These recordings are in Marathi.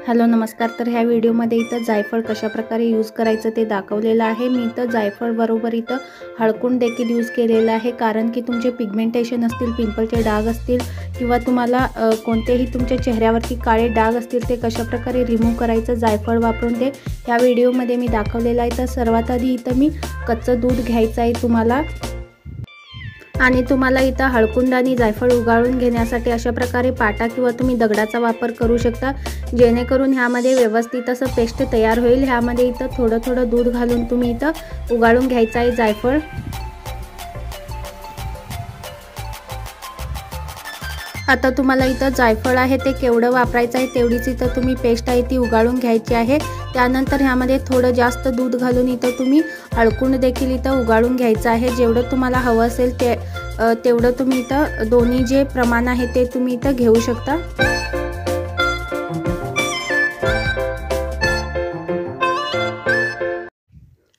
हॅलो नमस्कार। तर ह्या व्हिडिओमध्ये इथं जायफळ कशा प्रकारे यूज करायचं ते दाखवलेलं आहे। मी इथं जायफळ बरोबर इथं हळकुंड देखील यूज केलेलं आहे, कारण की तुमचे पिगमेंटेशन असतील, पिंपलचे डाग असतील किंवा तुम्हाला कोणतेही तुमच्या चेहऱ्यावरती काळे डाग असतील ते कशा प्रकारे रिमूव्ह करायचं जायफळ वापरून ते ह्या व्हिडिओमध्ये मी दाखवलेलं आहे। तर सर्वात आधी इथं मी कच्चं दूध घ्यायचं आहे तुम्हाला, आणि तुम्हाला इथं हळकुंड आणि जायफळ उगाळून घेण्यासाठी अशा प्रकारे पाटा किंवा तुम्ही दगडाचा वापर करू शकता, जेणेकरून ह्यामध्ये व्यवस्थित असं पेस्ट तयार होईल। ह्यामध्ये इथं थोडं थोडं दूध घालून तुम्ही इथं उगाळून घ्यायचं आहे जायफळ। आता तुम्हाला इथं जायफळ आहे ते केवढं वापरायचं आहे तेवढीच इथं तुम्ही पेस्ट आहे ती उगाळून घ्यायची आहे। त्यानंतर ह्यामध्ये थोडं जास्त दूध घालून इथं तुम्ही हळकुंड देखील इथं उगाळून घ्यायचं आहे। जेवढं तुम्हाला हवं असेल तेवढं तुम्ही इथं दोन्ही जे प्रमाण आहे ते तुम्ही इथं घेऊ शकता।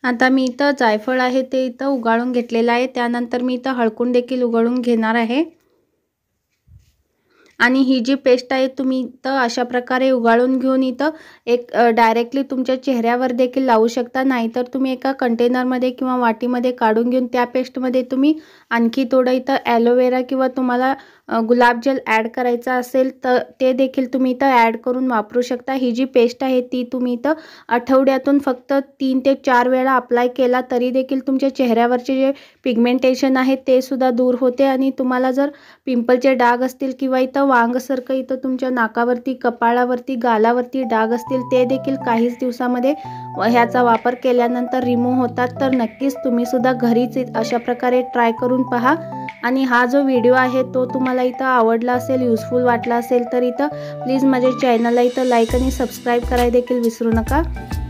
आता मी इथं जायफळ आहे ते इथं उगाळून घेतलेलं आहे। त्यानंतर मी इथं हळकुंड देखील उगाळून घेणार आहे, आणि ही जी पेस्ट आहे तुम्ही इथं अशा प्रकारे उगाळून घेऊन इथं एक डायरेक्टली तुमच्या चेहऱ्यावर देखील लावू शकता, नाहीतर तुम्ही एका कंटेनरमध्ये किंवा वाटीमध्ये काढून घेऊन त्या पेस्टमध्ये तुम्ही आणखी थोडं इथं ॲलोवेरा किंवा तुम्हाला गुलाब जल ॲड करायचा असेल तर ते देखील तुम्ही इथं ॲड करून वापरू शकता। ही जी पेस्ट आहे ती तुम्ही इथं आठवड्यातून फक्त 3 ते 4 वेळा अप्लाय केला तरी देखील तुमच्या चेहऱ्यावरचे जे पिगमेंटेशन आहे ते सुद्धा दूर होते, आणि तुम्हाला जर पिंपलचे डाग असतील किंवा इथं वांगसारखं इथं तुमच्या नाकावरती, कपाळावरती, गालावरती डाग असतील ते देखील काहीच दिवसामध्ये ह्याचा वापर केल्यानंतर रिमूव्ह होतात। तर नक्कीच तुम्ही सुद्धा घरीच अशा प्रकारे ट्राय करून पहा। आणि हा जो व्हिडिओ आहे तो तुम्हाला इथं आवडला असेल, युजफुल वाटला असेल तर इथं प्लीज माझ्या चॅनलला इथं लाईक आणि सबस्क्राईब करायला देखील विसरू नका।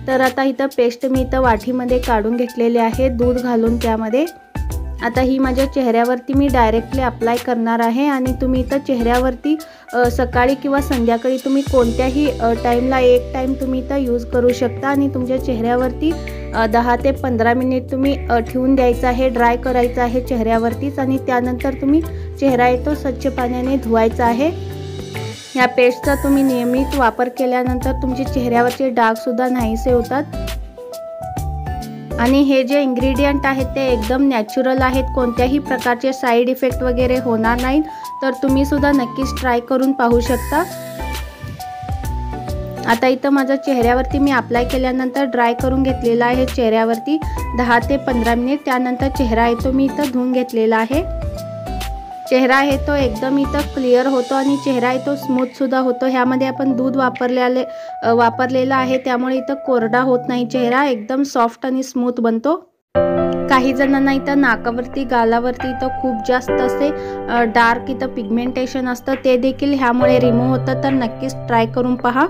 तर आता इथं पेस्ट मी इथं वाटीमध्ये काढून घेतलेले आहे दूध घालून त्यामध्ये। आता ही माझ्या चेहऱ्यावरती मी डायरेक्टली अप्लाय करणार आहे, आणि तुम्ही इथं चेहऱ्यावरती सकाळी किंवा संध्याकाळी तुम्ही कोणत्याही टाईमला एक टाईम तुम्ही इथं यूज करू शकता, आणि तुमच्या चेहऱ्यावरती 10 ते 15 मिनिट तुम्ही ठेवून द्यायचं आहे, ड्राय करायचं आहे चेहऱ्यावरतीच, आणि त्यानंतर तुम्ही चेहरा येतो स्वच्छ पाण्याने धुवायचा आहे। ह्या पेस्टचा तुम्ही नियमित वापर केल्यानंतर तुमच्या चेहऱ्यावरचे डागसुद्धा नाहीसे होतात, आणि हे जे इन्ग्रेडियंट आहेत ते एकदम नॅचरल आहेत, कोणत्याही प्रकारचे साईड इफेक्ट वगैरे होणार नाहीत। तर तुम्ही सुद्धा नक्कीच ट्राय करून पाहू शकता। आता इथं माझ्या चेहऱ्यावरती मी अप्लाय केल्यानंतर ड्राय करून घेतलेला आहे चेहऱ्यावरती 10 ते 15 मिनिट। त्यानंतर चेहरा आहे तो मी इथं धुवून घेतलेला आहे। चेहरा आहे तो एकदम इथं क्लिअर होतो, आणि चेहरा आहे तो स्मूथ सुद्धा होतो। ह्यामध्ये आपण दूध वापरलेला आहे, त्यामुळे इथं कोरडा होत नाही, चेहरा एकदम सॉफ्ट आणि स्मूथ बनतो। काही जणांना इथं नाकावरती, गालावरती इथं खूप जास्त असे डार्क इथं पिगमेंटेशन असतं, ते देखील ह्यामुळे रिमूव्ह होतं। तर नक्कीच ट्राय करून पहा।